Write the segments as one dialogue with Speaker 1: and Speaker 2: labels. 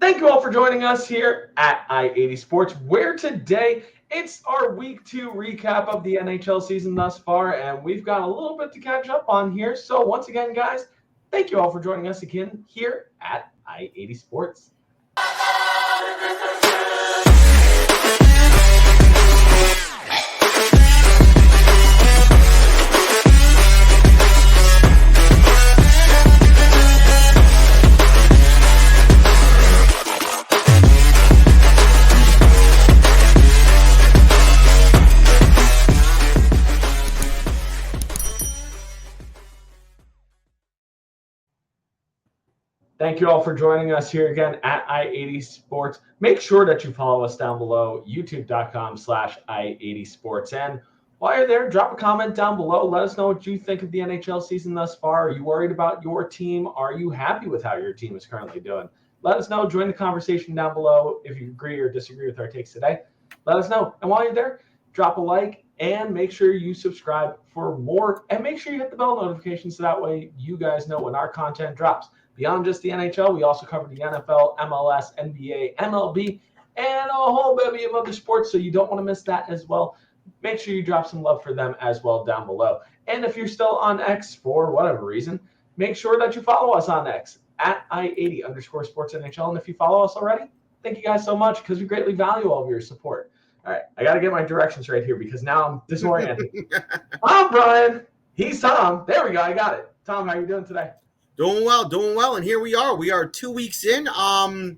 Speaker 1: Thank you all for joining us here at I-80 Sports, where today it's our Week 2 recap of the NHL season thus far, and we've got a little bit to catch up on here. So once again, guys, thank you all for joining us again here at I-80 Sports. Thank you all for joining us here again at I-80 Sports. Make sure that you follow us down below, youtube.com/I-80 Sports. And while you're there, drop a comment down below. Let us know what you think of the NHL season thus far. Are you worried about your team? Are you happy with how your team is currently doing? Let us know. Join the conversation down below. If you agree or disagree with our takes today, let us know. And while you're there, drop a like and make sure you subscribe for more. And make sure you hit the bell notification so that way you guys know when our content drops. Beyond just the NHL, we also cover the NFL, MLS, NBA, MLB, and a whole bevy of other sports, so you don't want to miss that as well. Make sure you drop some love for them as well down below. And if you're still on X for whatever reason, make sure that you follow us on X at I-80_SportsNHL. And if you follow us already, thank you guys so much because we greatly value all of your support. All right, I got to get my directions right here because now I'm disoriented. I'm Brian. He's Tom. There we go. I got it. Tom, how are you doing today?
Speaker 2: Doing well, and here we are. We are 2 weeks in. Some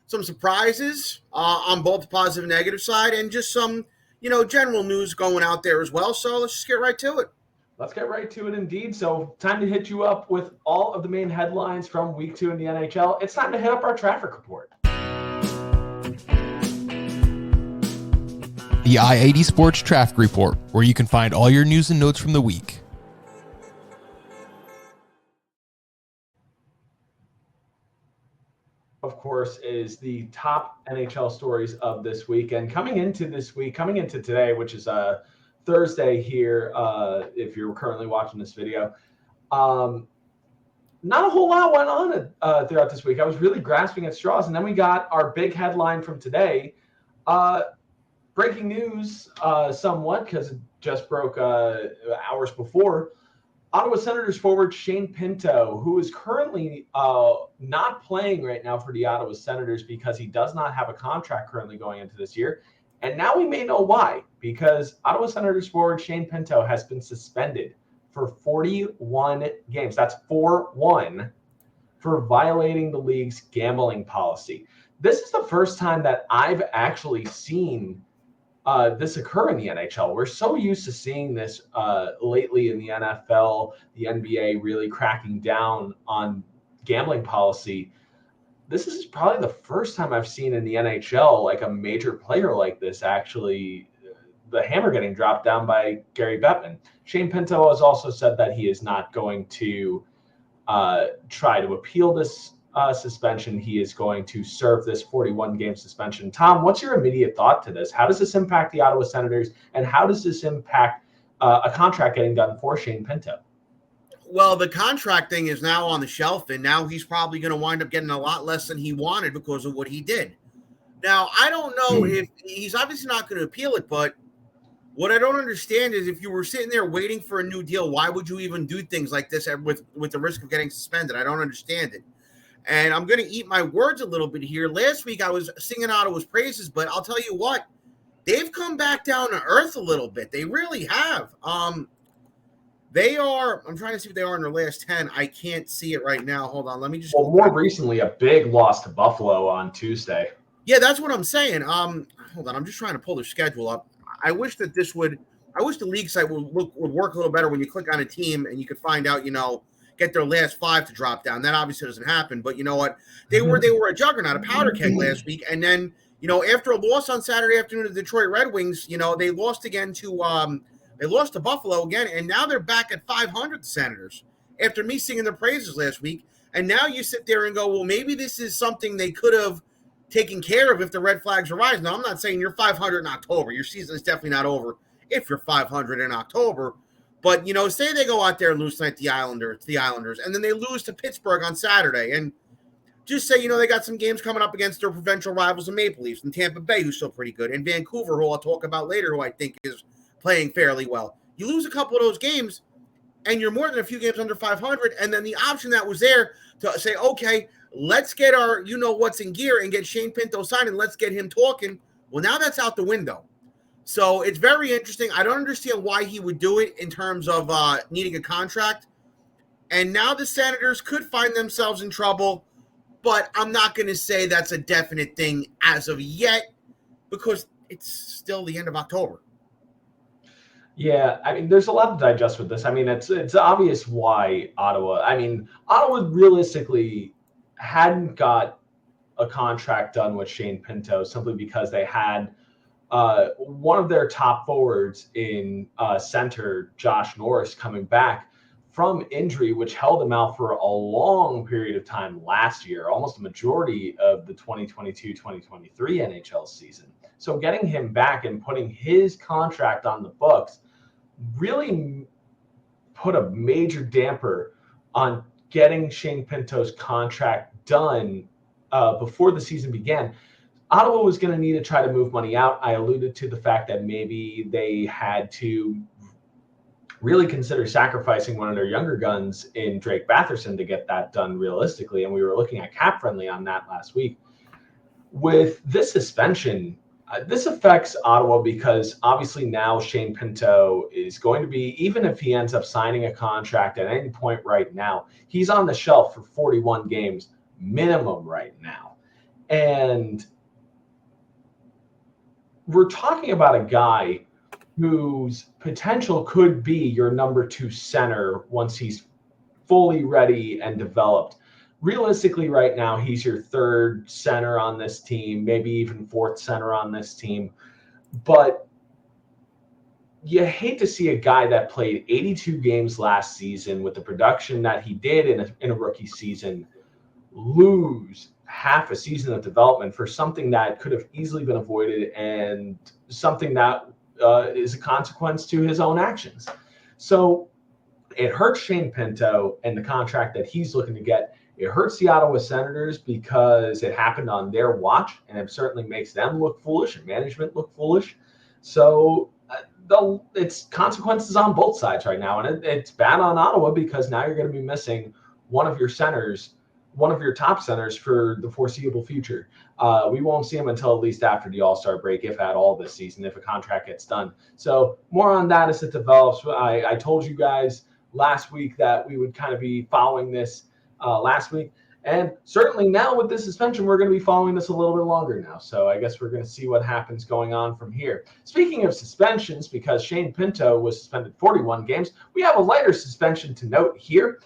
Speaker 2: surprises on both the positive and negative side, and just some, general news going out there as well. So let's just get right to it.
Speaker 1: Let's get right to it indeed. So time to hit you up with all of the main headlines from Week 2 in the NHL. It's time to hit up our traffic report.
Speaker 3: The I-80 Sports Traffic Report, where you can find all your news and notes from the week.
Speaker 1: Of course, is the top NHL stories of this week. And coming into today, which is Thursday here, if you're currently watching this video, not a whole lot went on throughout this week. I was really grasping at straws. And then we got our big headline from today. Breaking news somewhat, because it just broke hours before. Ottawa Senators forward Shane Pinto, who is currently not playing right now for the Ottawa Senators because he does not have a contract currently going into this year. And now we may know why, because Ottawa Senators forward Shane Pinto has been suspended for 41 games. That's 4-1 for violating the league's gambling policy. This is the first time that I've actually seen this occur in the NHL. We're so used to seeing this lately in the NFL, the NBA really cracking down on gambling policy. This is probably the first time I've seen in the NHL like a major player like this actually the hammer getting dropped down by Gary Bettman. Shane Pinto has also said that he is not going to try to appeal this suspension. He is going to serve this 41-game suspension. Tom, what's your immediate thought to this? How does this impact the Ottawa Senators, and how does this impact a contract getting done for Shane Pinto?
Speaker 2: Well, the contract thing is now on the shelf, and now he's probably going to wind up getting a lot less than he wanted because of what he did. Now, I don't know if he's obviously not going to appeal it, but what I don't understand is if you were sitting there waiting for a new deal, why would you even do things like this with the risk of getting suspended? I don't understand it. And I'm going to eat my words a little bit here. Last week, I was singing Ottawa's praises, but I'll tell you what, they've come back down to earth a little bit. They really have. They are, I'm trying to see what they are in their last 10. I can't see it right now. Hold on. Let me just.
Speaker 1: Well, more recently, a big loss to Buffalo on Tuesday.
Speaker 2: Yeah, that's what I'm saying. Hold on. I'm just trying to pull their schedule up. I wish the league site would work a little better when you click on a team and you could find out, get their last 5 to drop down. That obviously doesn't happen, but you know what? They were a juggernaut, a powder keg last week. And then, after a loss on Saturday afternoon to the Detroit Red Wings, they lost again to Buffalo again, and now they're back at 500, the Senators, after me singing their praises last week. And now you sit there and go, well, maybe this is something they could have taken care of if the red flags arise. Now, I'm not saying you're 500 in October. Your season is definitely not over if you're 500 in October. But, say they go out there and lose tonight to the Islanders, and then they lose to Pittsburgh on Saturday. And just say, they got some games coming up against their provincial rivals, the Maple Leafs, and Tampa Bay, who's still pretty good, and Vancouver, who I'll talk about later, who I think is playing fairly well. You lose a couple of those games, and you're more than a few games under 500, and then the option that was there to say, okay, let's get our what's in gear and get Shane Pinto signed, and let's get him talking. Well, now that's out the window. So it's very interesting. I don't understand why he would do it in terms of needing a contract. And now the Senators could find themselves in trouble, but I'm not going to say that's a definite thing as of yet because it's still the end of October.
Speaker 1: Yeah, I mean, there's a lot to digest with this. I mean, it's obvious why Ottawa realistically hadn't got a contract done with Shane Pinto simply because they had one of their top forwards in center, Josh Norris, coming back from injury, which held him out for a long period of time last year, almost a majority of the 2022-2023 NHL season. So getting him back and putting his contract on the books really put a major damper on getting Shane Pinto's contract done before the season began. Ottawa was going to need to try to move money out. I alluded to the fact that maybe they had to really consider sacrificing one of their younger guns in Drake Batherson to get that done realistically. And we were looking at cap friendly on that last week. With this suspension, this affects Ottawa because obviously now Shane Pinto is going to be, even if he ends up signing a contract at any point right now, he's on the shelf for 41 games minimum right now. And we're talking about a guy whose potential could be your number 2 center once he's fully ready and developed. Realistically, right now, he's your 3rd center on this team, maybe even 4th center on this team. But you hate to see a guy that played 82 games last season with the production that he did in a rookie season lose half a season of development for something that could have easily been avoided and something that is a consequence to his own actions. So it hurts Shane Pinto and the contract that he's looking to get. It hurts the Ottawa Senators because it happened on their watch, and it certainly makes them look foolish and management look foolish. So it's consequences on both sides right now, and it's bad on Ottawa because now you're going to be missing one of your centers, one of your top centers for the foreseeable future. We won't see him until at least after the All-Star break, if at all this season, if a contract gets done. So more on that as it develops. I told you guys last week that we would kind of be following this last week. And certainly now with this suspension, we're going to be following this a little bit longer now. So I guess we're going to see what happens going on from here. Speaking of suspensions, because Shane Pinto was suspended 41 games, we have a lighter suspension to note here.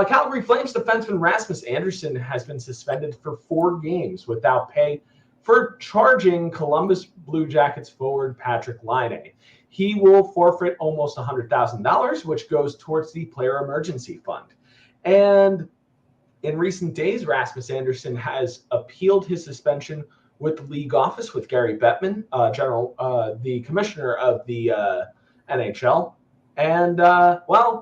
Speaker 1: Calgary Flames defenseman Rasmus Andersson has been suspended for 4 games without pay for charging Columbus Blue Jackets forward Patrick Laine. He will forfeit almost $100,000, which goes towards the player emergency fund. And in recent days, Rasmus Andersson has appealed his suspension with the league office with Gary Bettman, the commissioner of the NHL. And,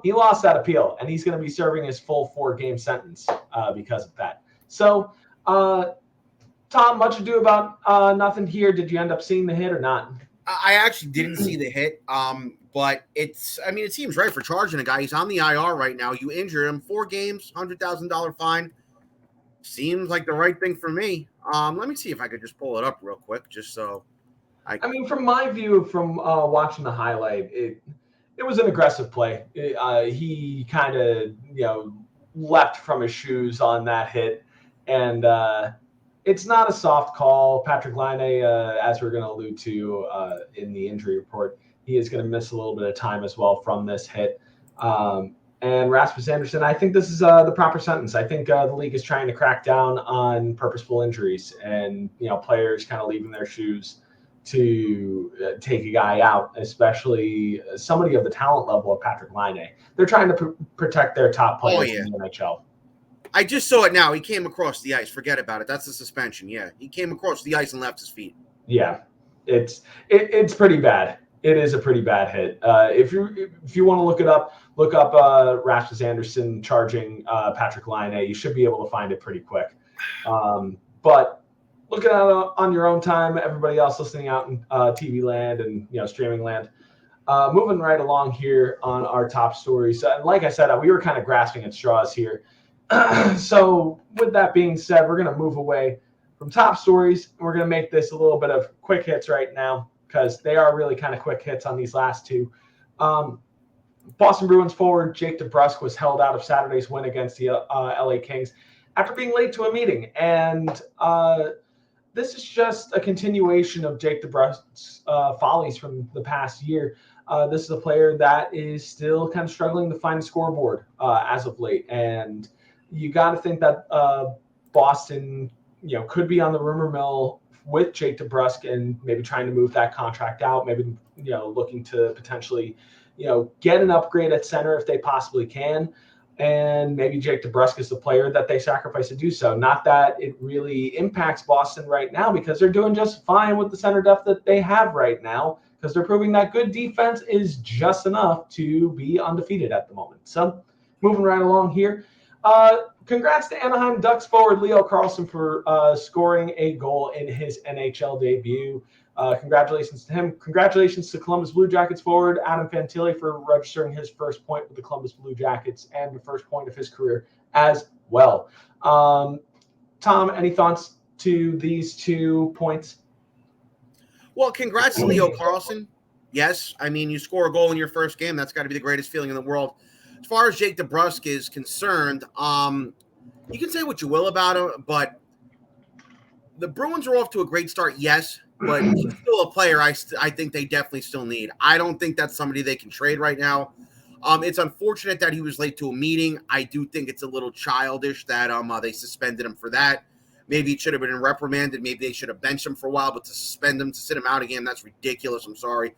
Speaker 1: he lost that appeal, and he's going to be serving his full 4-game sentence because of that. So, Tom, much ado about nothing here. Did you end up seeing the hit or not?
Speaker 2: I actually didn't see the hit, but it seems right for charging a guy. He's on the IR right now. You injure him, 4 games, $100,000 fine. Seems like the right thing for me. Let me see if I could just pull it up real quick, just so
Speaker 1: from my view, from watching the highlight, it was an aggressive play. He kind of, leapt from his shoes on that hit. And it's not a soft call. Patrick Laine, as we're going to allude to in the injury report, he is going to miss a little bit of time as well from this hit. And Rasmus Andersson, I think this is the proper sentence. I think the league is trying to crack down on purposeful injuries and, players kind of leaving their shoes to take a guy out, especially somebody of the talent level of Patrick Laine. They're trying to protect their top players in the NHL.
Speaker 2: I just saw it now. He came across the ice. Forget about it. That's a suspension. Yeah, he came across the ice and left his feet.
Speaker 1: Yeah, it's pretty bad. It is a pretty bad hit. If you want to look up Rasmus Andersson charging Patrick Laine. You should be able to find it pretty quick. But looking at it on your own time, everybody else listening out in TV land and streaming land. Moving right along here on our top stories. And like I said, we were kind of grasping at straws here. So with that being said, we're going to move away from top stories. We're going to make this a little bit of quick hits right now because they are really kind of quick hits on these last two. Boston Bruins forward Jake DeBrusk was held out of Saturday's win against the LA Kings after being late to a meeting. And this is just a continuation of Jake DeBrusk's follies from the past year. This is a player that is still kind of struggling to find a scoreboard as of late. And you got to think that Boston, could be on the rumor mill with Jake DeBrusk and maybe trying to move that contract out, maybe, looking to potentially, get an upgrade at center if they possibly can. And maybe Jake DeBrusk is the player that they sacrifice to do so. Not that it really impacts Boston right now because they're doing just fine with the center depth that they have right now because they're proving that good defense is just enough to be undefeated at the moment. So moving right along here. Congrats to Anaheim Ducks forward Leo Carlsson for scoring a goal in his NHL debut. Congratulations to him. Congratulations to Columbus Blue Jackets forward Adam Fantilli for registering his first point with the Columbus Blue Jackets and the first point of his career as well. Tom, any thoughts to these 2 points?
Speaker 2: Well, congrats to Leo Carlsson. Yes, I mean, you score a goal in your first game. That's got to be the greatest feeling in the world. As far as Jake DeBrusk is concerned, you can say what you will about him, but the Bruins are off to a great start, yes, but he's still a player I think they definitely still need. I don't think that's somebody they can trade right now. It's unfortunate that he was late to a meeting. I do think it's a little childish that they suspended him for that. Maybe it should have been reprimanded. Maybe they should have benched him for a while, but to suspend him, to sit him out again, that's ridiculous. I'm sorry.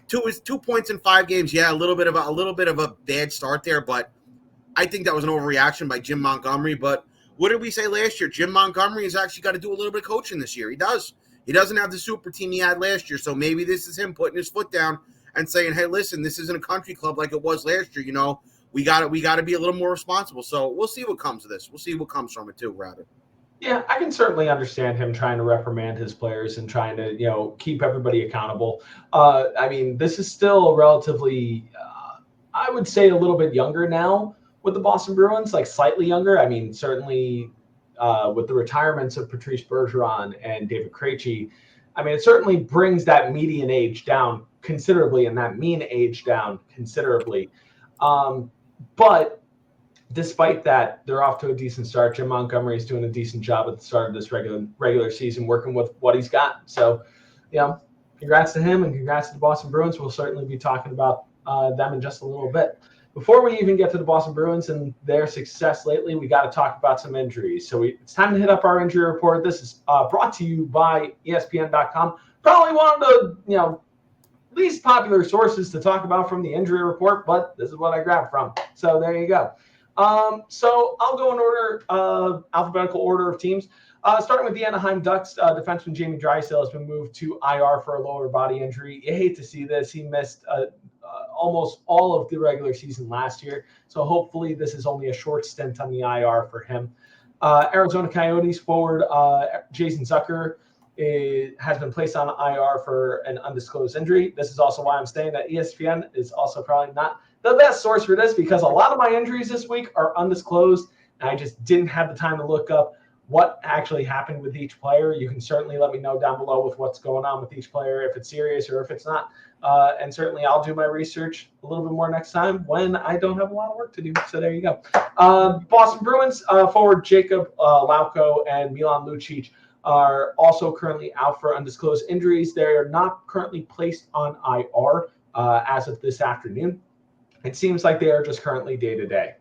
Speaker 2: 2 points in 5 games. Yeah, a little bit of a bad start there, but I think that was an overreaction by Jim Montgomery. But what did we say last year? Jim Montgomery has actually got to do a little bit of coaching this year. He does. He doesn't have the super team he had last year, so maybe this is him putting his foot down and saying, "Hey, listen, this isn't a country club like it was last year. We got to be a little more responsible." So we'll see what comes of this. We'll see what comes from it too, rather.
Speaker 1: Yeah, I can certainly understand him trying to reprimand his players and trying to, keep everybody accountable. I mean, this is still relatively, I would say, a little bit younger now with the Boston Bruins, like slightly younger. I mean, certainly with the retirements of Patrice Bergeron and David Krejci, I mean, it certainly brings that median age down considerably and that mean age down considerably. But despite that, they're off to a decent start. Jim Montgomery is doing a decent job at the start of this regular season, working with what he's got. So, congrats to him and congrats to the Boston Bruins. We'll certainly be talking about them in just a little bit. Before we even get to the Boston Bruins and their success lately, we got to talk about some injuries. So it's time to hit up our injury report. This is brought to you by ESPN.com. Probably one of the least popular sources to talk about from the injury report, but this is what I grabbed from. So there you go. So I'll go in order, alphabetical order of teams. Starting with the Anaheim Ducks, defenseman Jamie Drysdale has been moved to IR for a lower body injury. You hate to see this. He missed almost all of the regular season last year. So hopefully this is only a short stint on the IR for him. Arizona Coyotes forward Jason Zucker has been placed on IR for an undisclosed injury. This is also why I'm saying that ESPN is also probably not the best source for this because a lot of my injuries this week are undisclosed, and I just didn't have the time to look up what actually happened with each player. You can certainly let me know down below with what's going on with each player, if it's serious or if it's not. And certainly I'll do my research a little bit more next time when I don't have a lot of work to do. So there you go. Boston Bruins forward Jacob Lauko and Milan Lucic are also currently out for undisclosed injuries. They are not currently placed on IR as of this afternoon. It seems like they are just currently day-to-day.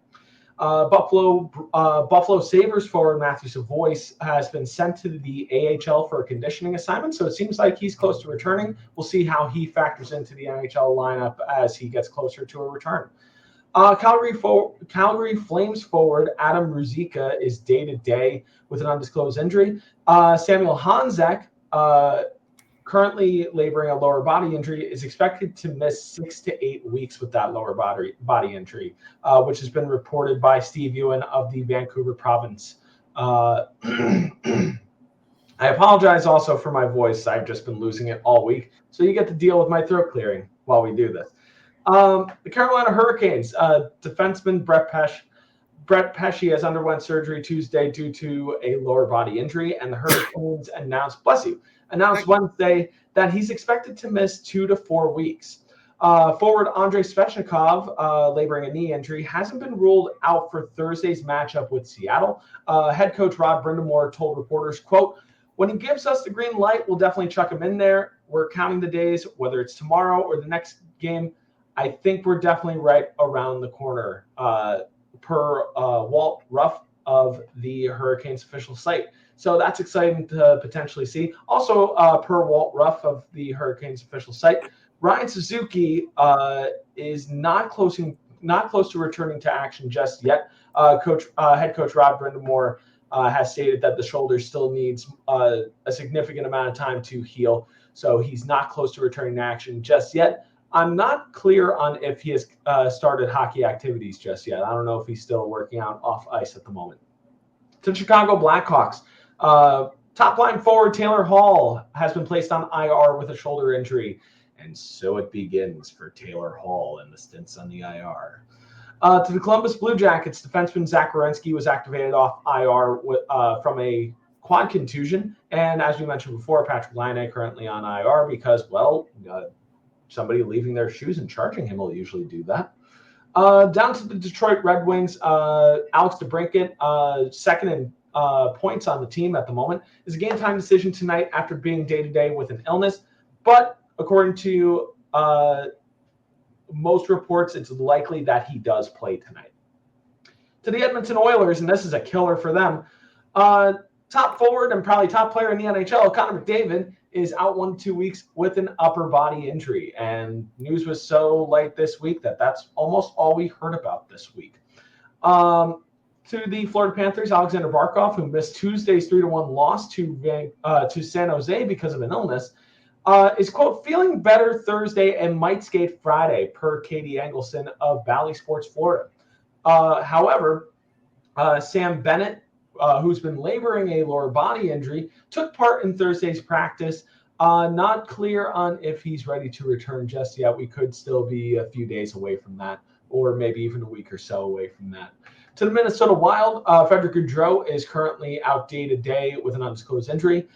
Speaker 1: Buffalo Sabres forward Matthew Savoie has been sent to the AHL for a conditioning assignment, so it seems like he's close to returning. We'll see how he factors into the NHL lineup as he gets closer to a return. Calgary Flames forward Adam Ruzicka is day-to-day with an undisclosed injury. Samuel Honzek, currently laboring a lower body injury, is expected to miss 6 to 8 weeks with that lower body injury, which has been reported by Steve Ewan of the Vancouver Province I apologize also for my voice. I've just been losing it all week. So you get to deal with my throat clearing while we do this. The Carolina Hurricanes, defenseman Brett Pesce has underwent surgery Tuesday due to a lower body injury, and the Hurricanes announced Wednesday that he's expected to miss 2 to 4 weeks. Forward Andrei Svechnikov, laboring a knee injury, hasn't been ruled out for Thursday's matchup with Seattle. Head coach Rod Brind'Amour told reporters, quote, "When he gives us the green light, we'll definitely chuck him in there. We're counting the days, whether it's tomorrow or the next game. I think we're definitely right around the corner," per Walt Ruff of the Hurricanes official site. So that's exciting to potentially see. Also, per Walt Ruff of the Hurricanes official site, Ryan Suzuki is not close to returning to action just yet. Head coach Rod Brind'Amour has stated that the shoulder still needs a significant amount of time to heal, so he's not close to returning to action just yet. I'm not clear on if he has started hockey activities just yet. I don't know if he's still working out off ice at the moment. To the Chicago Blackhawks, top line forward Taylor Hall has been placed on IR with a shoulder injury. And so it begins for Taylor Hall and the stints on the IR. To the Columbus Blue Jackets, defenseman Zach Werenski was activated off IR from a quad contusion. And as we mentioned before, Patrick Laine currently on IR because, well, somebody leaving their shoes and charging him will usually do that. Down to the Detroit Red Wings, Alex DeBrincat, second in points on the team at the moment, is a game time decision tonight after being day-to-day with an illness. But according to most reports, it's likely that he does play tonight. To the Edmonton Oilers, and this is a killer for them, top forward and probably top player in the NHL, Connor McDavid, is out 1 to 2 weeks with an upper body injury. And news was so light this week that that's almost all we heard about this week. To the Florida Panthers, Alexander Barkov, who missed Tuesday's 3-1 loss to San Jose because of an illness, is, quote, feeling better Thursday and might skate Friday, per Katie Engelson of Bally Sports Florida. However, Sam Bennett, who's been laboring a lower body injury, took part in Thursday's practice. Not clear on if he's ready to return just yet. We could still be a few days away from that, or maybe even a week or so away from that. To the Minnesota Wild, Frederick Gaudreau is currently out day-to-day with an undisclosed injury.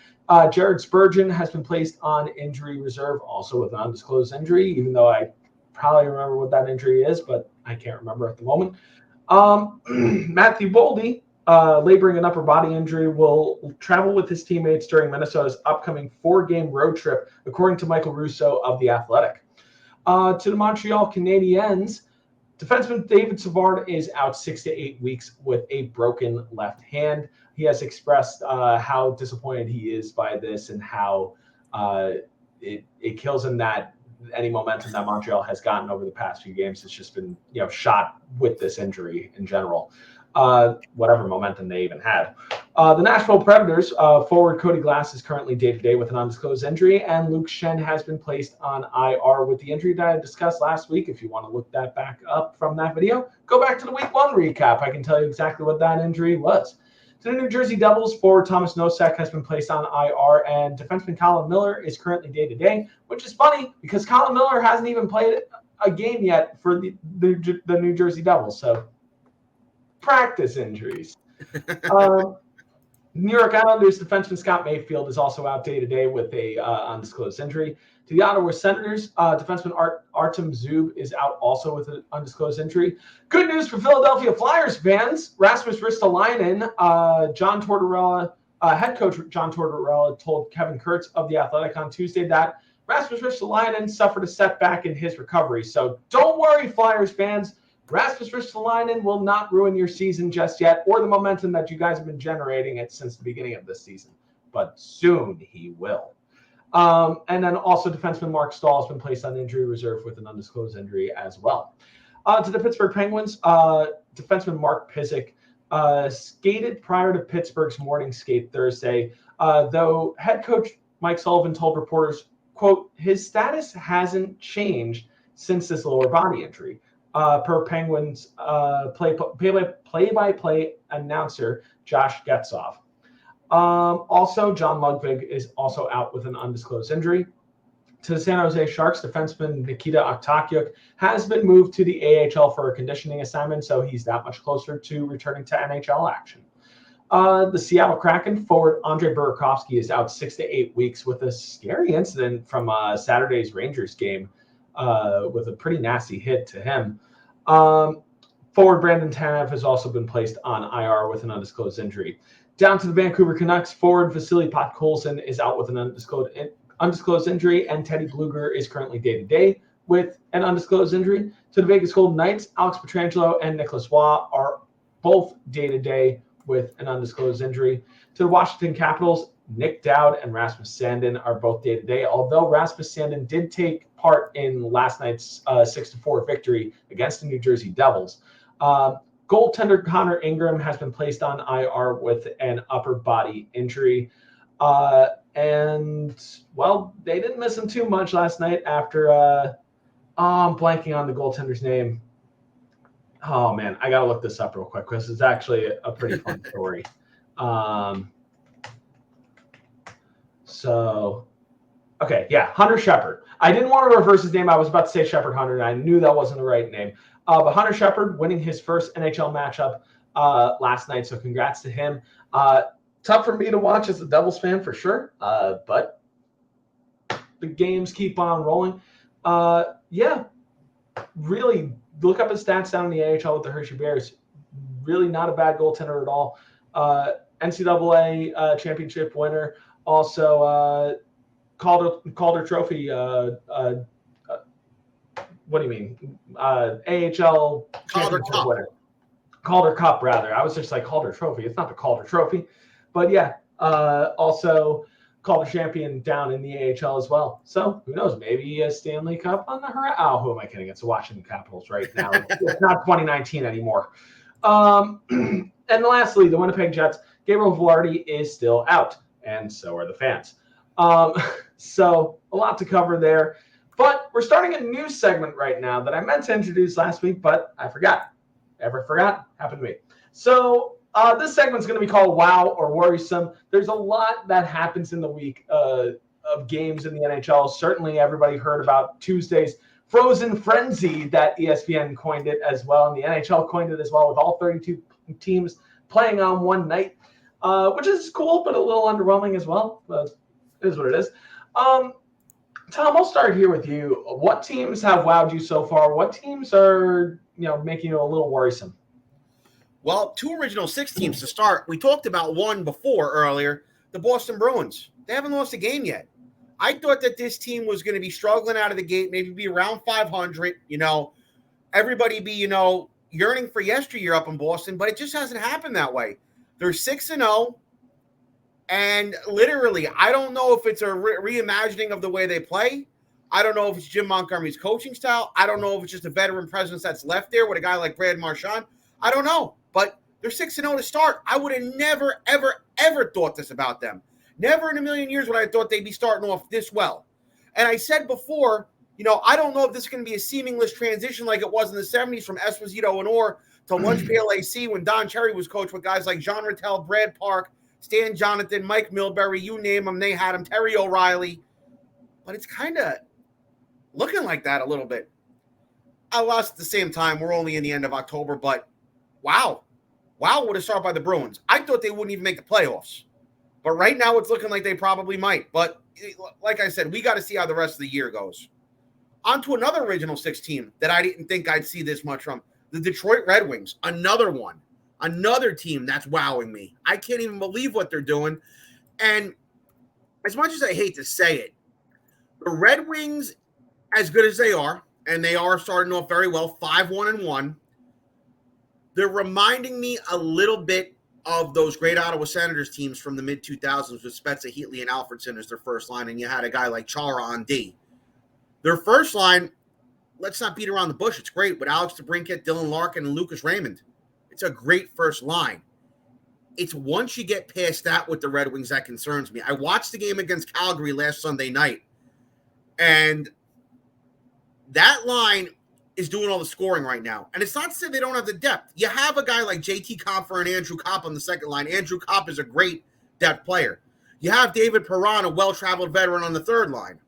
Speaker 1: Jared Spurgeon has been placed on injury reserve, also with an undisclosed injury, even though I probably remember what that injury is, but I can't remember at the moment. Matthew Boldy, laboring an upper body injury, will travel with his teammates during Minnesota's upcoming 4-game road trip, according to Michael Russo of The Athletic. To the Montreal Canadiens, defenseman David Savard is out 6 to 8 weeks with a broken left hand. He has expressed how disappointed he is by this and how it kills him that any momentum that Montreal has gotten over the past few games has just been, shot with this injury in general. Whatever momentum they even had. The Nashville Predators, forward Cody Glass is currently day-to-day with an undisclosed injury, and Luke Shen has been placed on IR with the injury that I discussed last week. If you want to look that back up from that video, go back to the Week 1 recap. I can tell you exactly what that injury was. To the New Jersey Devils, forward Thomas Nosek has been placed on IR, and defenseman Colin Miller is currently day-to-day, which is funny because Colin Miller hasn't even played a game yet for the New Jersey Devils. So practice injuries. New York Islanders defenseman Scott Mayfield is also out day-to-day with a undisclosed injury. To the Ottawa Senators, defenseman Artem Zub is out also with an undisclosed injury. Good news for Philadelphia Flyers fans. Rasmus Ristolainen, head coach John Tortorella told Kevin Kurtz of The Athletic on Tuesday that Rasmus Ristolainen suffered a setback in his recovery. So don't worry, Flyers fans. Rasmus Ristolainen will not ruin your season just yet, or the momentum that you guys have been generating it since the beginning of this season. But soon he will. And then also defenseman Mark Stahl has been placed on injury reserve with an undisclosed injury as well. To the Pittsburgh Penguins, defenseman Mark Pysyk skated prior to Pittsburgh's morning skate Thursday, though head coach Mike Sullivan told reporters, quote, his status hasn't changed since this lower body injury. Per Penguins play-by-play announcer Josh Getzoff. Also, John Ludwig is also out with an undisclosed injury. To the San Jose Sharks, defenseman Nikita Oktakyuk has been moved to the AHL for a conditioning assignment, so he's that much closer to returning to NHL action. The Seattle Kraken forward Andre Burakovsky is out 6 to 8 weeks with a scary incident from Saturday's Rangers game with a pretty nasty hit to him. Forward Brandon Tanev has also been placed on IR with an undisclosed injury. Down to the Vancouver Canucks, forward Vasily Podkolzin is out with an undisclosed injury, and Teddy Bluger is currently day-to-day with an undisclosed injury. To the Vegas Golden Knights, Alex Pietrangelo and Nicholas Waugh are both day-to-day with an undisclosed injury. To the Washington Capitals, Nick Dowd and Rasmus Sandin are both day-to-day, although Rasmus Sandin did take part in last night's 6-4 victory against the New Jersey Devils. Goaltender Connor Ingram has been placed on IR with an upper body injury. And, well, they didn't miss him too much last night after I'm blanking on the goaltender's name. Oh, man, I got to look this up real quick because it's actually a pretty fun story. Hunter Shepard. I didn't want to reverse his name. I was about to say Shepard Hunter, and I knew that wasn't the right name. But Hunter Shepard winning his first NHL matchup last night, so congrats to him. Tough for me to watch as a Devils fan for sure, but the games keep on rolling. Really look up his stats down in the AHL with the Hershey Bears. Really not a bad goaltender at all. NCAA championship winner. Also Calder Trophy. What do you mean? AHL
Speaker 2: Calder Cup.
Speaker 1: Winner. Calder Cup, rather. I was just like Calder Trophy. It's not the Calder Trophy. But yeah, also Calder champion down in the AHL as well. So who knows? Maybe a Stanley Cup on the horizon. Oh, who am I kidding? It's the Washington Capitals right now. It's not 2019 anymore. And lastly, the Winnipeg Jets. Gabriel Velarde is still out, and so are the fans. So a lot to cover there. But we're starting a new segment right now that I meant to introduce last week, but I forgot. Ever forgot? Happened to me. So this segment's going to be called Wow or Worrisome. There's a lot that happens in the week of games in the NHL. Certainly everybody heard about Tuesday's Frozen Frenzy that ESPN coined it as well, and the NHL coined it as well, with all 32 teams playing on one night, which is cool, but a little underwhelming as well. But it is what it is. Tom, I'll start here with you. What teams have wowed you so far? What teams are, making you a little worrisome?
Speaker 2: Well, 2 original 6 teams to start. We talked about one before earlier, the Boston Bruins. They haven't lost a game yet. I thought that this team was going to be struggling out of the gate, maybe be around 500, everybody be, yearning for yesteryear up in Boston, but it just hasn't happened that way. They're 6-0. And literally, I don't know if it's a reimagining of the way they play. I don't know if it's Jim Montgomery's coaching style. I don't know if it's just a veteran presence that's left there with a guy like Brad Marchand. I don't know. But they're 6-0 to start. I would have never, ever, ever thought this about them. Never in a million years would I have thought they'd be starting off this well. And I said before, I don't know if this is going to be a seamless transition like it was in the 70s from Esposito and Orr to Lunch Pail AC when Don Cherry was coached with guys like Jean Rattel, Brad Park, Stan Jonathan, Mike Milbury, you name them, they had them, Terry O'Reilly. But it's kind of looking like that a little bit. I lost at the same time. We're only in the end of October, but wow. Wow would have started by the Bruins. I thought they wouldn't even make the playoffs. But right now it's looking like they probably might. But like I said, we got to see how the rest of the year goes. On to another original 6 team that I didn't think I'd see this much from. The Detroit Red Wings, another one. Another team that's wowing me. I can't even believe what they're doing. And as much as I hate to say it, the Red Wings, as good as they are, and they are starting off very well, 5-1-1, they're reminding me a little bit of those great Ottawa Senators teams from the mid-2000s with Spezza, Heatley, and Alfredson as their first line, and you had a guy like Chara on D. Their first line, let's not beat around the bush. It's great with Alex DeBrincat, Dylan Larkin, and Lucas Raymond. It's a great first line. It's once you get past that with the Red Wings that concerns me. I watched the game against Calgary last Sunday night, and that line is doing all the scoring right now. And it's not to say they don't have the depth. You have a guy like JT Compher and Andrew Kopp on the second line. Andrew Kopp is a great depth player. You have David Perron, a well-traveled veteran, on the third line.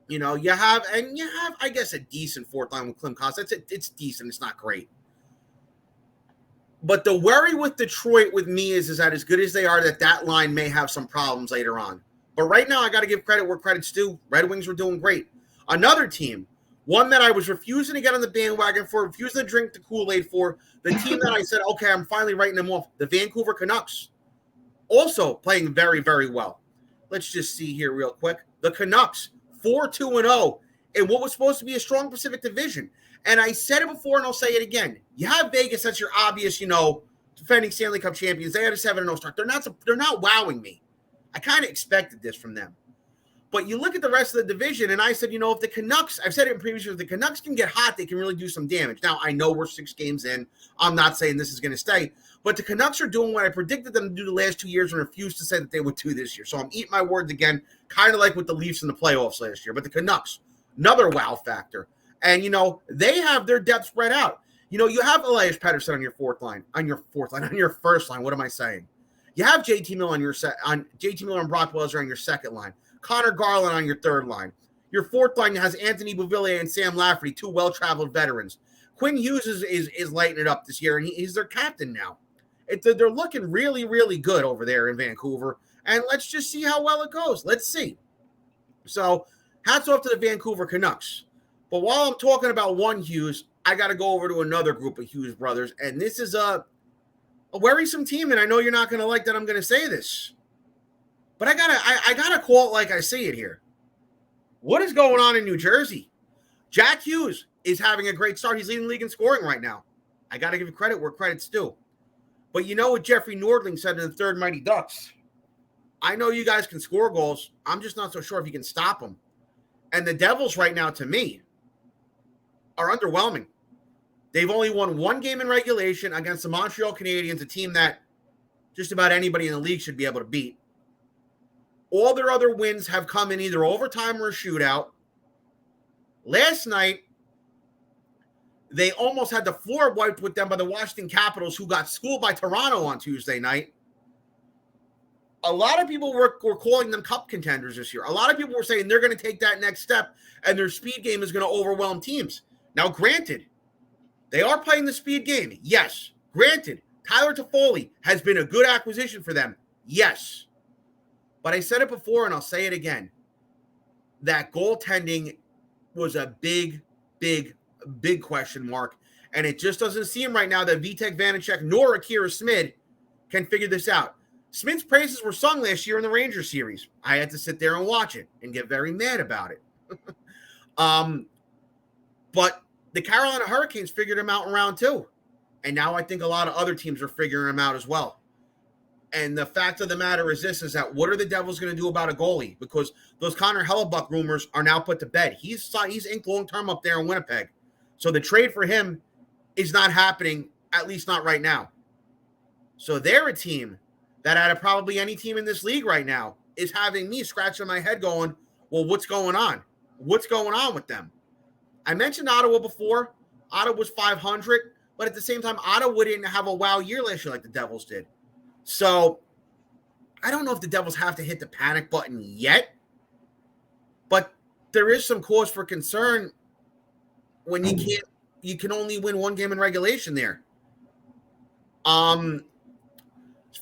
Speaker 2: You have, I guess, a decent fourth line with Klim Kostin. It's decent. It's not great. But the worry with Detroit with me is that as good as they are, that line may have some problems later on. But right now, I got to give credit where credit's due. Red Wings were doing great. Another team, one that I was refusing to get on the bandwagon for, refusing to drink the Kool-Aid for, the team that I said, okay, I'm finally writing them off, the Vancouver Canucks. Also playing very, very well. Let's just see here real quick. The Canucks, 4-2-0 in what was supposed to be a strong Pacific Division. And I said it before, and I'll say it again. You have Vegas, that's your obvious, defending Stanley Cup champions. They had a 7-0 start. They're not wowing me. I kind of expected this from them. But you look at the rest of the division, and I said, if the Canucks, I've said it in previous years, if the Canucks can get hot, they can really do some damage. Now, I know we're 6 games in. I'm not saying this is going to stay. But the Canucks are doing what I predicted them to do the last 2 years and refused to say that they would do this year. So I'm eating my words again, kind of like with the Leafs in the playoffs last year. But the Canucks, another wow factor. And, they have their depth spread out. You have Elias Pettersson on your first line. What am I saying? You have JT Miller JT Miller and Brock Welser on your second line. Connor Garland on your third line. Your fourth line has Anthony Beauvillier and Sam Lafferty, 2 well-traveled veterans. Quinn Hughes is lighting it up this year, and he's their captain now. They're looking really, really good over there in Vancouver, and let's just see how well it goes. Let's see. So, hats off to the Vancouver Canucks. But while I'm talking about one Hughes, I got to go over to another group of Hughes brothers, and this is a worrisome team, and I know you're not going to like that I'm going to say this. But I gotta call it like I see it here. What is going on in New Jersey? Jack Hughes is having a great start. He's leading the league in scoring right now. I got to give credit where credit's due. But you know what Jeffrey Nordling said in the Third Mighty Ducks? I know you guys can score goals. I'm just not so sure if you can stop them. And the Devils right now, to me, are underwhelming. They've only won 1 game in regulation against the Montreal Canadiens, a team that just about anybody in the league should be able to beat. All their other wins have come in either overtime or a shootout. Last night, they almost had the floor wiped with them by the Washington Capitals, who got schooled by Toronto on Tuesday night. A lot of people were calling them cup contenders this year. A lot of people were saying they're going to take that next step, and their speed game is going to overwhelm teams. Now, granted, they are playing the speed game. Yes. Granted, Tyler Toffoli has been a good acquisition for them. Yes. But I said it before, and I'll say it again. That goaltending was a big, big, big question mark. And it just doesn't seem right now that Vitek Vanacek nor Akira Smid can figure this out. Smid's praises were sung last year in the Rangers series. I had to sit there and watch it and get very mad about it. But the Carolina Hurricanes figured him out in round 2. And now I think a lot of other teams are figuring him out as well. And the fact of the matter is this, is that what are the Devils going to do about a goalie? Because those Connor Hellebuck rumors are now put to bed. He's inked long-term up there in Winnipeg. So the trade for him is not happening, at least not right now. So they're a team that out of probably any team in this league right now is having me scratching my head going, well, what's going on? What's going on with them? I mentioned Ottawa before. Ottawa was 500, but at the same time, Ottawa didn't have a wow year last year like the Devils did. So I don't know if the Devils have to hit the panic button yet, but there is some cause for concern when you can only win 1 game in regulation there. As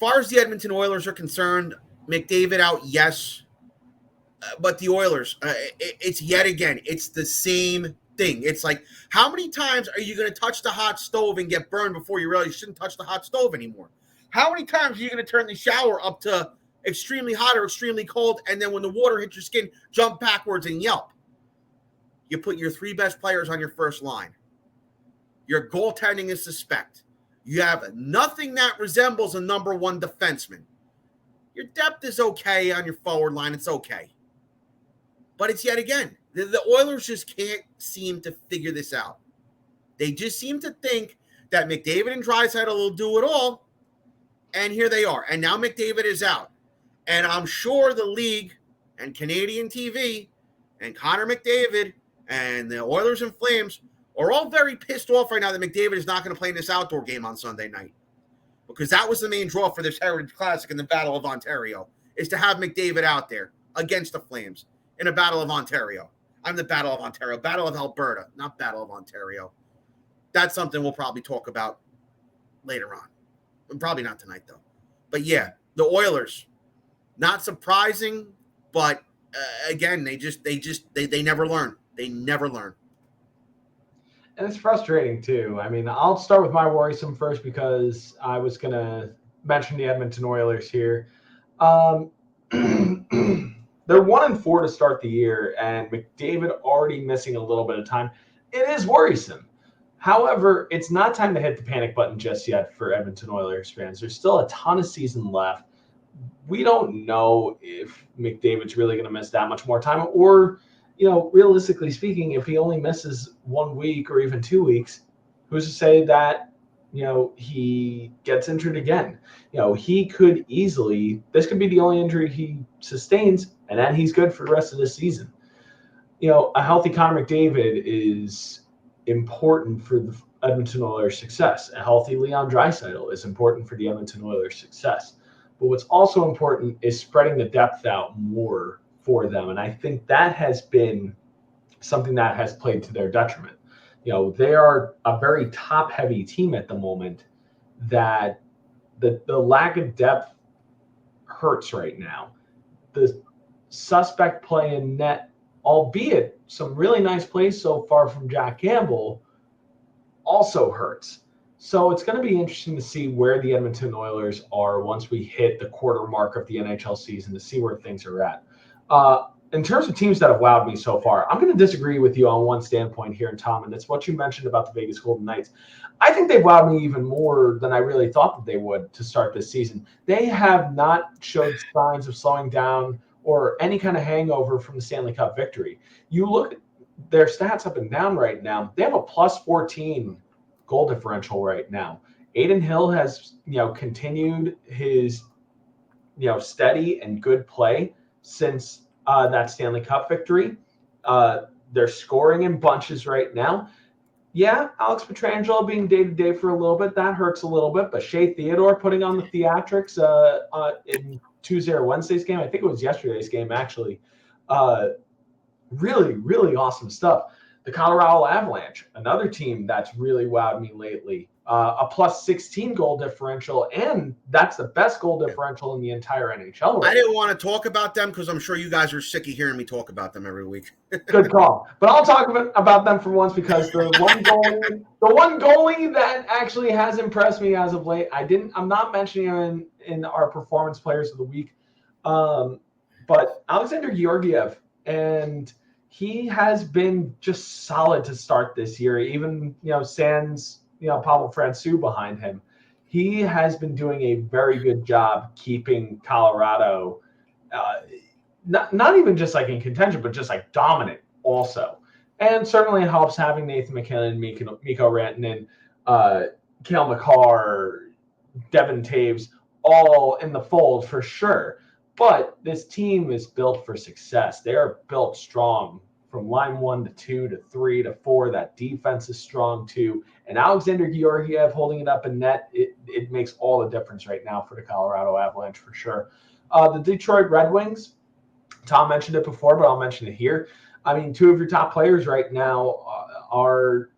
Speaker 2: far as the Edmonton Oilers are concerned, McDavid out, yes. But the Oilers, it's yet again, it's the same thing. It's like, how many times are you going to touch the hot stove and get burned before you realize you shouldn't touch the hot stove anymore? How many times are you going to turn the shower up to extremely hot or extremely cold, and then when the water hits your skin, jump backwards and yelp? You put your 3 best players on your first line. Your goaltending is suspect. You have nothing that resembles a number 1 defenseman. Your depth is okay on your forward line. It's okay. But it's yet again, the Oilers just can't seem to figure this out. They just seem to think that McDavid and Draisaitl will do it all. And here they are. And now McDavid is out. And I'm sure the league and Canadian TV and Connor McDavid And the Oilers and Flames are all very pissed off right now that McDavid is not going to play in this outdoor game on Sunday night, because that was the main draw for this Heritage Classic in the Battle of Ontario, is to have McDavid out there against the Flames in a Battle of Ontario. I'm the Battle of Ontario, Battle of Alberta, not Battle of Ontario. That's something we'll probably talk about later on. Probably not tonight, though. But yeah, the Oilers, not surprising, but again, they never learn. They never learn.
Speaker 1: And it's frustrating too. I mean, I'll start with my worrisome first because I was going to mention the Edmonton Oilers here. They're 1-4 to start the year, and McDavid already missing a little bit of time. It is worrisome. However, it's not time to hit the panic button just yet for Edmonton Oilers fans. There's still a ton of season left. We don't know if McDavid's really going to miss that much more time, or, realistically speaking, if he only misses 1 week or even 2 weeks, who's to say that, he gets injured again? He could easily, this could be the only injury he sustains, and then he's good for the rest of the season. A healthy Connor McDavid is important for the Edmonton Oilers' success. A healthy Leon Draisaitl is important for the Edmonton Oilers' success. But what's also important is spreading the depth out more for them. And I think that has been something that has played to their detriment. They are a very top-heavy team at the moment that the lack of depth hurts right now. The suspect play in net, albeit some really nice plays so far from Jack Campbell, also hurts. So it's going to be interesting to see where the Edmonton Oilers are once we hit the quarter mark of the NHL season, to see where things are at. In terms of teams that have wowed me so far, I'm going to disagree with you on one standpoint here, Tom, and it's what you mentioned about the Vegas Golden Knights. I think they've wowed me even more than I really thought that they would to start this season. They have not showed signs of slowing down or any kind of hangover from the Stanley Cup victory. You look at their stats up and down right now, they have a plus 14 goal differential right now. Adin Hill has, continued his, steady and good play since that Stanley Cup victory. They're scoring in bunches right now. Yeah, Alex Pietrangelo being day-to-day for a little bit, that hurts a little bit. But Shea Theodore putting on the theatrics in Tuesday or Wednesday's game, I think it was yesterday's game, actually. Really, really awesome stuff. The Colorado Avalanche, another team that's really wowed me lately. A plus 16 goal differential, and that's the best goal differential in the entire NHL.
Speaker 2: Right? I didn't want to talk about them because I'm sure you guys are sick of hearing me talk about them every week.
Speaker 1: Good call. But I'll talk about them for once, because the one goalie that actually has impressed me as of late, I'm not mentioning him in our performance players of the week, but Alexander Georgiev, and he has been just solid to start this year. Even, sans Pavel Francouz behind him. He has been doing a very good job keeping Colorado, not even just like in contention, but just like dominant also. And certainly it helps having Nathan McKinnon, Mikko Rantanen, Cale Makar, Devin Taves all in the fold for sure. But this team is built for success. They are built strong from line 1 to 2 to 3 to 4. That defense is strong too. And Alexander Georgiev holding it up in net, it makes all the difference right now for the Colorado Avalanche for sure. The Detroit Red Wings, Tom mentioned it before, but I'll mention it here. I mean, two of your top players right now are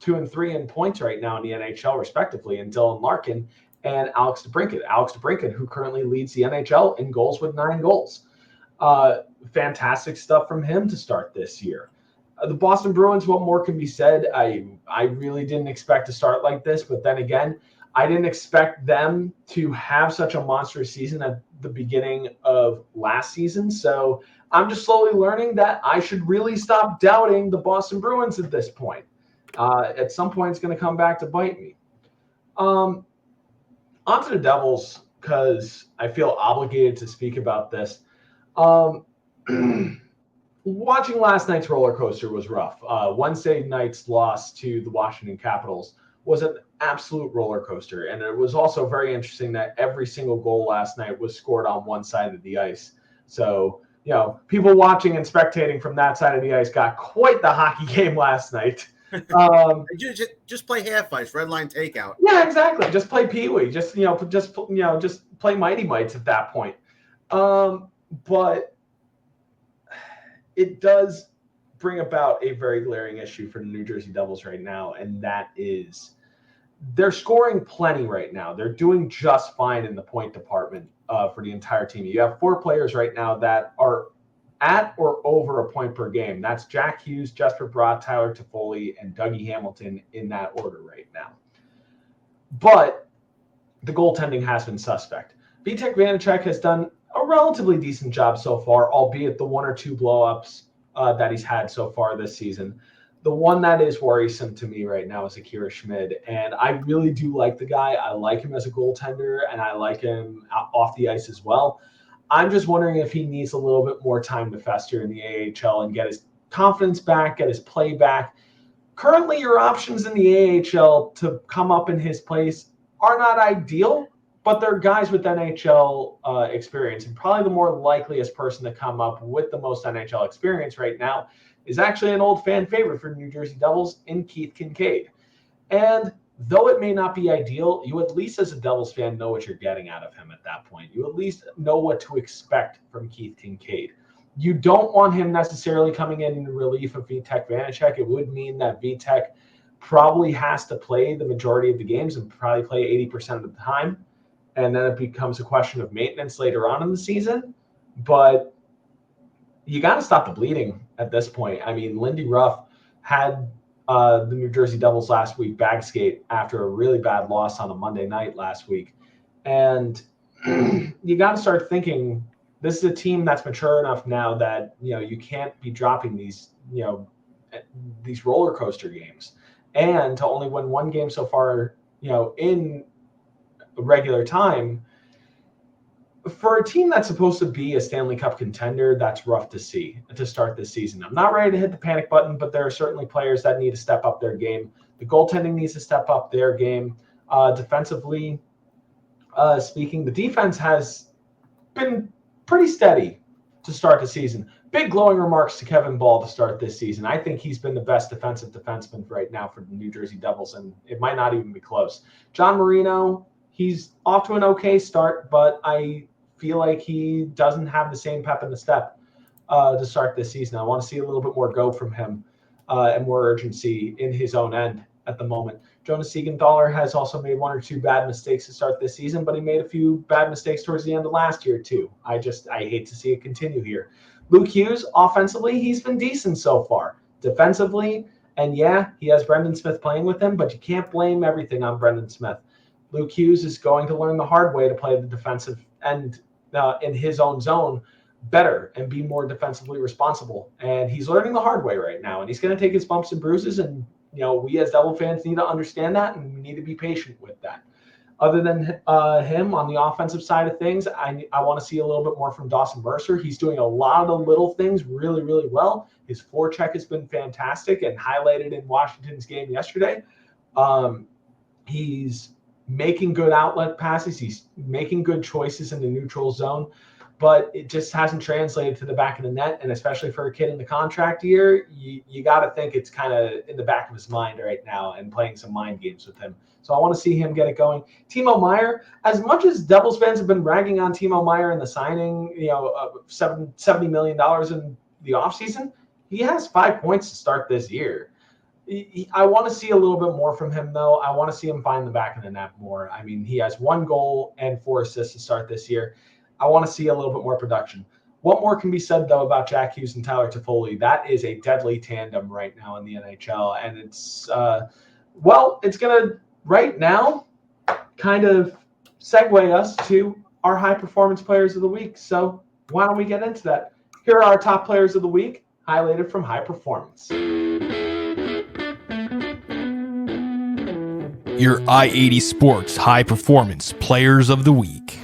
Speaker 1: 2 and 3 in points right now in the NHL, respectively, and Dylan Larkin and Alex DeBrincat. Alex DeBrincat, who currently leads the NHL in goals with 9 goals. Fantastic stuff from him to start this year. The Boston Bruins, what more can be said? I really didn't expect to start like this, but then again, I didn't expect them to have such a monstrous season at the beginning of last season. So I'm just slowly learning that I should really stop doubting the Boston Bruins at this point. At some point, it's going to come back to bite me. On to the Devils, because I feel obligated to speak about this. Watching last night's roller coaster was rough. Wednesday night's loss to the Washington Capitals was an absolute roller coaster. And it was also very interesting that every single goal last night was scored on one side of the ice. So people watching and spectating from that side of the ice got quite the hockey game last night.
Speaker 2: Just play half ice, red line takeout.
Speaker 1: Yeah, exactly. Just play Pee Wee. Just play Mighty Mites at that point. But it does bring about a very glaring issue for the New Jersey Devils right now, and that is they're scoring plenty right now. They're doing just fine in the point department for the entire team. You have 4 players right now that are at or over a point per game. That's Jack Hughes, Jesper Bratt, Tyler Toffoli, and Dougie Hamilton in that order right now. But the goaltending has been suspect. Vitek Vanacek has done a relatively decent job so far, albeit the 1 or 2 blow-ups that he's had so far this season. The one that is worrisome to me right now is Akira Schmid, and I really do like the guy. I like him as a goaltender, and I like him off the ice as well. I'm just wondering if he needs a little bit more time to fester in the AHL and get his confidence back, get his play back. Currently, your options in the AHL to come up in his place are not ideal, but they're guys with NHL experience. And probably the more likeliest person to come up with the most NHL experience right now is actually an old fan favorite for New Jersey Devils in Keith Kincaid. And though it may not be ideal, you at least as a Devils fan know what you're getting out of him at that point. You at least know what to expect from Keith Kincaid. You don't want him necessarily coming in relief of Vitek Vanacek. It would mean that Vitek probably has to play the majority of the games and probably play 80% of the time. And then it becomes a question of maintenance later on in the season. But you got to stop the bleeding at this point. I mean, Lindy Ruff had the New Jersey Devils last week bag skate after a really bad loss on a Monday night last week. And you got to start thinking, this is a team that's mature enough now that, you can't be dropping these roller coaster games. And to only win 1 game so far, in regular time, for a team that's supposed to be a Stanley Cup contender, that's rough to see to start this season. I'm not ready to hit the panic button, but there are certainly players that need to step up their game. The goaltending needs to step up their game. Defensively speaking, the defense has been pretty steady to start the season. Big glowing remarks to Kevin Ball to start this season. I think he's been the best defensive defenseman right now for the New Jersey Devils, and it might not even be close. John Marino, he's off to an okay start, but I feel like he doesn't have the same pep in the step to start this season. I want to see a little bit more go from him and more urgency in his own end at the moment. Jonas Siegenthaler has also made 1 or 2 bad mistakes to start this season, but he made a few bad mistakes towards the end of last year too. I hate to see it continue here. Luke Hughes, offensively, he's been decent so far. Defensively, and yeah, he has Brendan Smith playing with him, but you can't blame everything on Brendan Smith. Luke Hughes is going to learn the hard way to play the defensive end in his own zone better and be more defensively responsible. And he's learning the hard way right now, and he's going to take his bumps and bruises. And, we as Devil fans need to understand that, and we need to be patient with that. Other than him on the offensive side of things, I want to see a little bit more from Dawson Mercer. He's doing a lot of the little things really, really well. His forecheck has been fantastic and highlighted in Washington's game yesterday. He's making good outlet passes. He's making good choices in the neutral zone, but it just hasn't translated to the back of the net. And especially for a kid in the contract year, you got to think it's kind of in the back of his mind right now and playing some mind games with him. So I want to see him get it going. Timo Meier, as much as Devils fans have been ragging on Timo Meier in the signing, $70 million in the offseason, he has 5 points to start this year. I want to see a little bit more from him, though. I want to see him find the back of the net more. I mean, he has 1 goal and 4 assists to start this year. I want to see a little bit more production. What more can be said, though, about Jack Hughes and Tyler Toffoli? That is a deadly tandem right now in the NHL. And it's, it's going to, right now, kind of segue us to our high-performance players of the week. So why don't we get into that? Here are our top players of the week, highlighted from High Performance.
Speaker 3: Your I-80 Sports High Performance Players of the Week.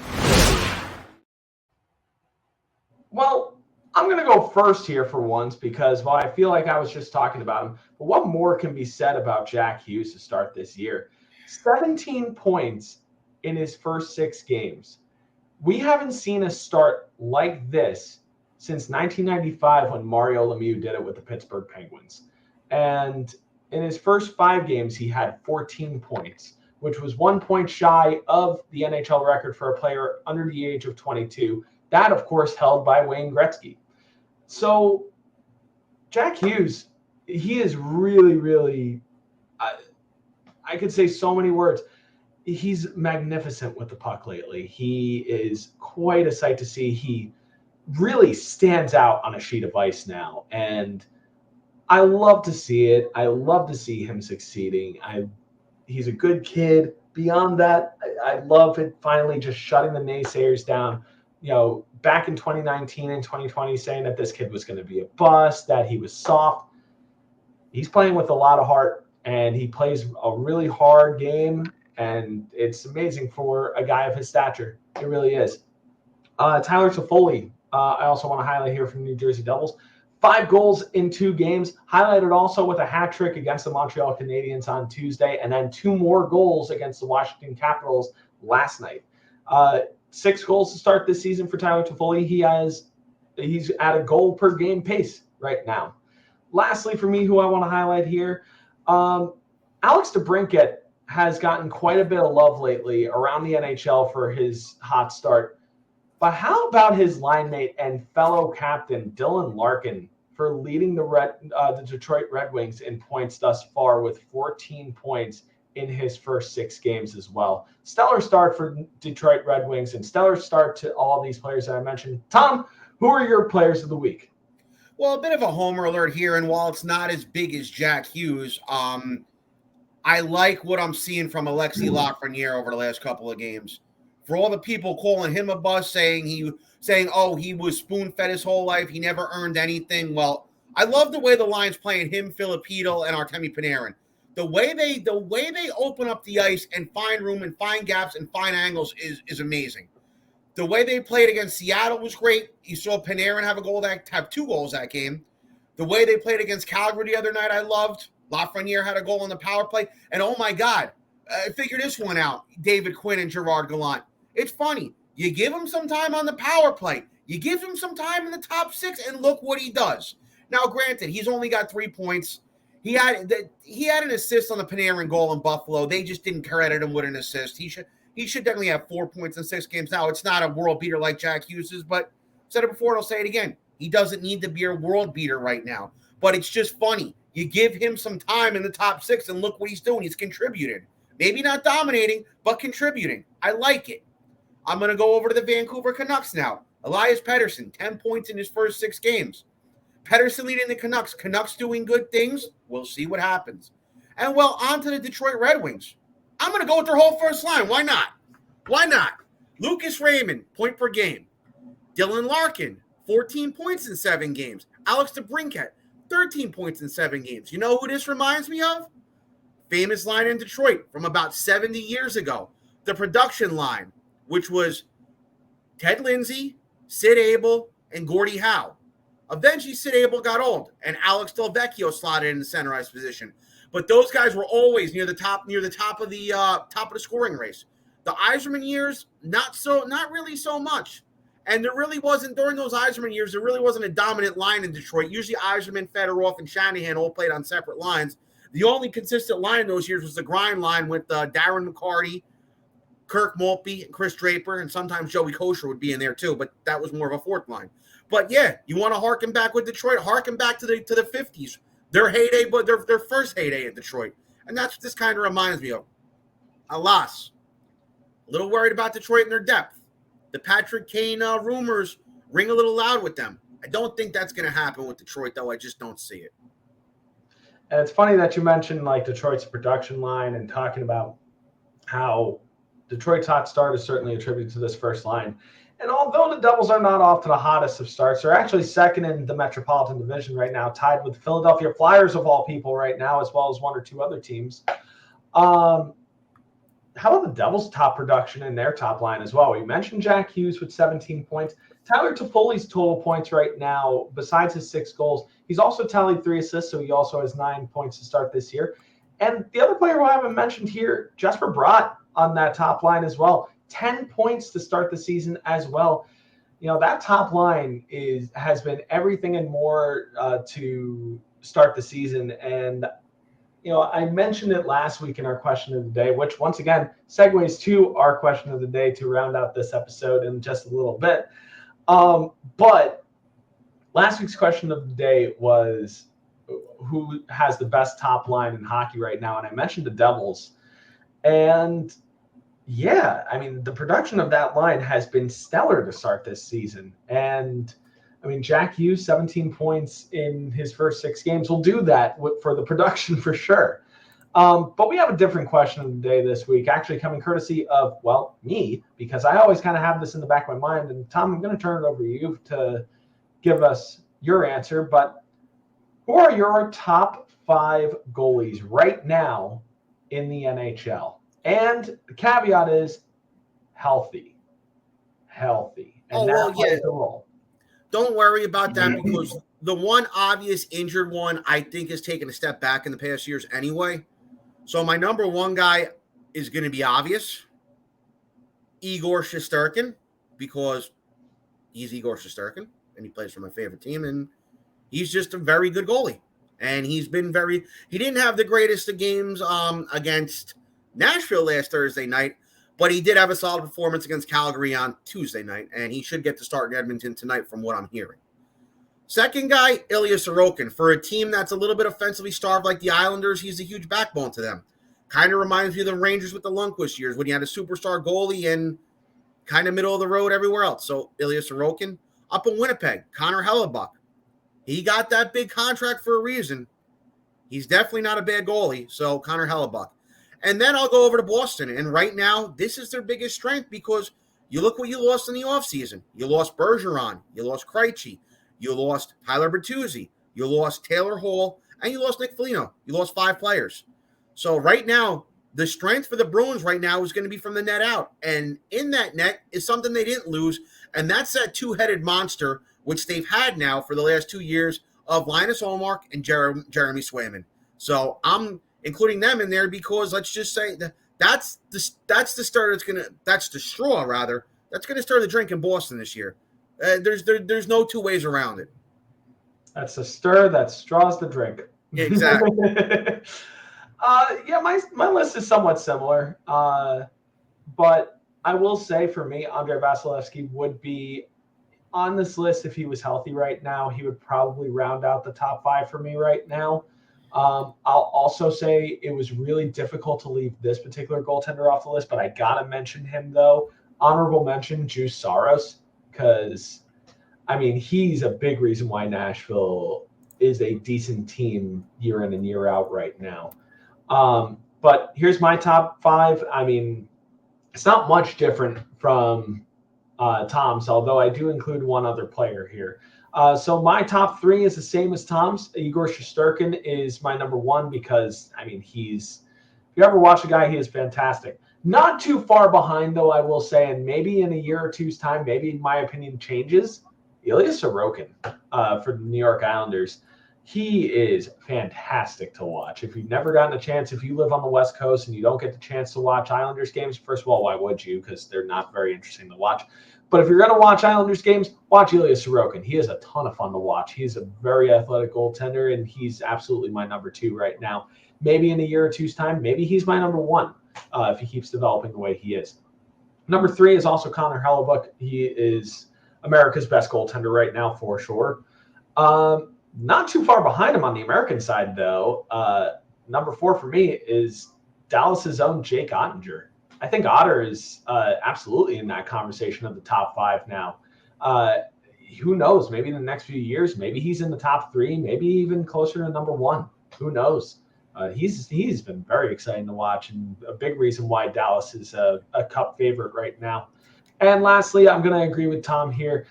Speaker 1: Well, I'm going to go first here for once because, I feel like I was just talking about him. But what more can be said about Jack Hughes to start this year? 17 points in his first 6 games. We haven't seen a start like this since 1995 when Mario Lemieux did it with the Pittsburgh Penguins. And in his first 5 games, he had 14 points, which was 1 point shy of the NHL record for a player under the age of 22. That, of course, held by Wayne Gretzky. So Jack Hughes, he is really, really, I could say so many words. He's magnificent with the puck lately. He is quite a sight to see. He really stands out on a sheet of ice now. And I love to see it. I love to see him succeeding. He's a good kid. Beyond that, I love it finally just shutting the naysayers down. You know, back in 2019 and 2020, saying that this kid was going to be a bust, that he was soft. He's playing with a lot of heart, and he plays a really hard game, and it's amazing for a guy of his stature. It really is. Tyler Toffoli, I also want to highlight here from New Jersey Devils. 5 goals in 2 games, highlighted also with a hat trick against the Montreal Canadiens on Tuesday, and then 2 more goals against the Washington Capitals last night. 6 goals to start this season for Tyler Toffoli. He's at a goal per game pace right now. Lastly, for me, who I want to highlight here, Alex DeBrincat has gotten quite a bit of love lately around the NHL for his hot start. But how about his line mate and fellow captain, Dylan Larkin, for leading the Detroit Red Wings in points thus far with 14 points in his first 6 games as well. Stellar start for Detroit Red Wings, and stellar start to all these players that I mentioned. Tom, who are your players of the week?
Speaker 2: Well, a bit of a homer alert here, and while it's not as big as Jack Hughes, I like what I'm seeing from Alexis Lafreniere over the last couple of games. For all the people calling him a bust, saying he was spoon-fed his whole life, he never earned anything. Well, I love the way the line's playing him, Filipino, and Artemi Panarin. The way they open up the ice and find room and find gaps and find angles is amazing. The way they played against Seattle was great. You saw Panarin have 2 goals that game. The way they played against Calgary the other night, I loved. Lafreniere had a goal on the power play. And oh my God, figure this one out, David Quinn and Gerard Gallant. It's funny. You give him some time on the power play. You give him some time in the top 6, and look what he does. Now, granted, he's only got 3 points. He had an assist on the Panarin goal in Buffalo. They just didn't credit him with an assist. He should definitely have 4 points in 6 games. Now, it's not a world beater like Jack Hughes' but I've said it before and I'll say it again. He doesn't need to be a world beater right now. But it's just funny. You give him some time in the top 6, and look what he's doing. He's contributing. Maybe not dominating, but contributing. I like it. I'm going to go over to the Vancouver Canucks now. Elias Pettersson, 10 points in his first 6 games. Pettersson leading the Canucks. Canucks doing good things. We'll see what happens. And, well, on to the Detroit Red Wings. I'm going to go with their whole first line. Why not? Why not? Lucas Raymond, point per game. Dylan Larkin, 14 points in 7 games. Alex DeBrincat, 13 points in 7 games. You know who this reminds me of? Famous line in Detroit from about 70 years ago. The production line, which was Ted Lindsay, Sid Abel, and Gordie Howe. Eventually, Sid Abel got old, and Alex Delvecchio slotted in the center ice position. But those guys were always near the top of the scoring race. The Yzerman years, not really so much. And there really wasn't, during those Yzerman years, there really wasn't a dominant line in Detroit. Usually Yzerman, Fedorov, and Shanahan all played on separate lines. The only consistent line in those years was the grind line with Darren McCarty, Kirk Maltby, and Chris Draper, and sometimes Joey Kosher would be in there too, but that was more of a 4th line. But yeah, you want to harken back with Detroit, harken back to the 50s. Their heyday, but their first heyday in Detroit. And that's what this kind of reminds me of. Alas, a little worried about Detroit and their depth. The Patrick Kane rumors ring a little loud with them. I don't think that's going to happen with Detroit, though. I just don't see it.
Speaker 1: And it's funny that you mentioned like Detroit's production line and talking about how Detroit's hot start is certainly attributed to this first line. And although the Devils are not off to the hottest of starts, they're actually second in the Metropolitan Division right now, tied with the Philadelphia Flyers of all people right now, as well as 1 or 2 other teams. How about the Devils' top production in their top line as well? We mentioned Jack Hughes with 17 points. Tyler Toffoli's total points right now, besides his 6 goals, he's also tallied 3 assists, so he also has 9 points to start this year. And the other player who I haven't mentioned here, Jesper Bratt on that top line as well. 10 points to start the season as well. that top line has been everything and more to start the season. And I mentioned it last week in our question of the day, which once again segues to our question of the day to round out this episode in just a little bit. But last week's question of the day was who has the best top line in hockey right now, and I mentioned the Devils. And yeah, I mean, the production of that line has been stellar to start this season. And I mean, Jack Hughes, 17 points in his first 6 games, will do that for the production for sure. But we have a different question of the day this week, actually coming courtesy of, me, because I always kind of have this in the back of my mind. And Tom, I'm going to turn it over to you to give us your answer. But who are your top 5 goalies right now in the NHL? And the caveat is healthy. And plays a role.
Speaker 2: Don't worry about that, because the one obvious injured one I think has taken a step back in the past years anyway. So my number 1 guy is going to be obvious, Igor Shesterkin, because he's Igor Shesterkin and he plays for my favorite team, and he's just a very good goalie. And he didn't have the greatest of games against Nashville last Thursday night, but he did have a solid performance against Calgary on Tuesday night, and he should get to start in Edmonton tonight from what I'm hearing. Second guy, Ilya Sorokin. For a team that's a little bit offensively starved like the Islanders, he's a huge backbone to them. Kind of reminds me of the Rangers with the Lundqvist years when you had a superstar goalie and kind of middle of the road everywhere else. So Ilya Sorokin. Up in Winnipeg, Connor Hellebuck. He got that big contract for a reason. He's definitely not a bad goalie, so Connor Hellebuck. And then I'll go over to Boston. And right now, this is their biggest strength, because you look what you lost in the offseason. You lost Bergeron. You lost Krejci. You lost Tyler Bertuzzi. You lost Taylor Hall. And you lost Nick Foligno. You lost 5 players. So right now, the strength for the Bruins right now is going to be from the net out. And in that net is something they didn't lose, and that's that 2-headed monster, which they've had now for the last 2 years, of Linus Ullmark and Jeremy Swayman. So I'm including them in there because let's just say that's the straw rather that's gonna stir the drink in Boston this year. There's no 2 ways around it.
Speaker 1: That's a stir that straws the drink.
Speaker 2: Exactly.
Speaker 1: My list is somewhat similar, but I will say for me, Andrei Vasilevsky would be on this list if he was healthy right now. He would probably round out the top 5 for me right now. I'll also say it was really difficult to leave this particular goaltender off the list, but I gotta mention him though. Honorable mention, Juuse Saros, because I mean he's a big reason why Nashville is a decent team year in and year out right now. But here's my top 5. I mean, it's not much different from Tom's, although I do include one other player here. So my top 3 is the same as Tom's. Igor Shesterkin is my number 1 because, I mean, if you ever watch the guy, he is fantastic. Not too far behind, though, I will say, and maybe in a year or two's time, maybe my opinion changes, Ilya Sorokin for the New York Islanders. He is fantastic to watch. If you've never gotten a chance, if you live on the West Coast and you don't get the chance to watch Islanders games, first of all, why would you? Because they're not very interesting to watch. But if you're going to watch Islanders games, watch Ilya Sorokin. He is a ton of fun to watch. He's a very athletic goaltender, and he's absolutely my number 2 right now. Maybe in a year or two's time, maybe he's my number 1 if he keeps developing the way he is. Number 3 is also Connor Hellebuck. He is America's best goaltender right now for sure. Not too far behind him on the American side, though. Number 4 for me is Dallas's own Jake Ottinger. I think Otter is absolutely in that conversation of the top 5 now. Who knows? Maybe in the next few years, maybe he's in the top 3, maybe even closer to number 1. Who knows? He's been very exciting to watch, and a big reason why Dallas is a cup favorite right now. And lastly, I'm going to agree with Tom here.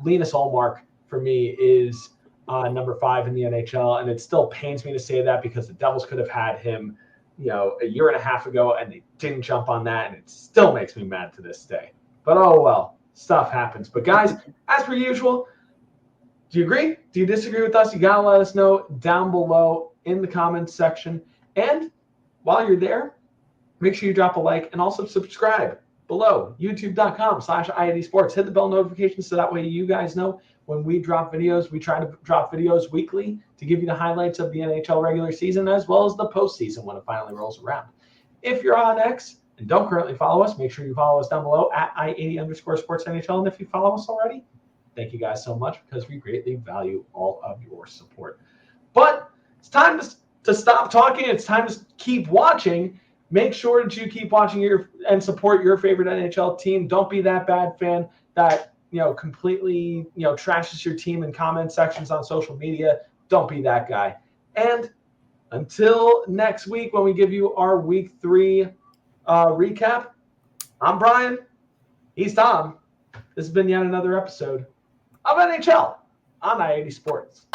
Speaker 1: Linus Ullmark for me is number 5 in the NHL, and it still pains me to say that because the Devils could have had him, a year and a half ago, and they didn't jump on that, and it still makes me mad to this day. But oh well, stuff happens. But guys, as per usual, do you agree? Do you disagree with us? You gotta let us know down below in the comments section. And while you're there, make sure you drop a like and also subscribe. below, youtube.com/IAD Sports. Hit the bell notifications so that way you guys know when we drop videos. We try to drop videos weekly to give you the highlights of the NHL regular season as well as the postseason when it finally rolls around. If you're on X and don't currently follow us, make sure you follow us down below at I80_sports NHL. And if you follow us already, thank you guys so much because we greatly value all of your support. But it's time to stop talking. It's time to keep watching. Make sure that you keep watching and support your favorite NHL team. Don't be that bad fan that completely trashes your team in comment sections on social media. Don't be that guy. And until next week when we give you our Week 3 recap, I'm Brian. He's Tom. This has been yet another episode of NHL on I80 Sports.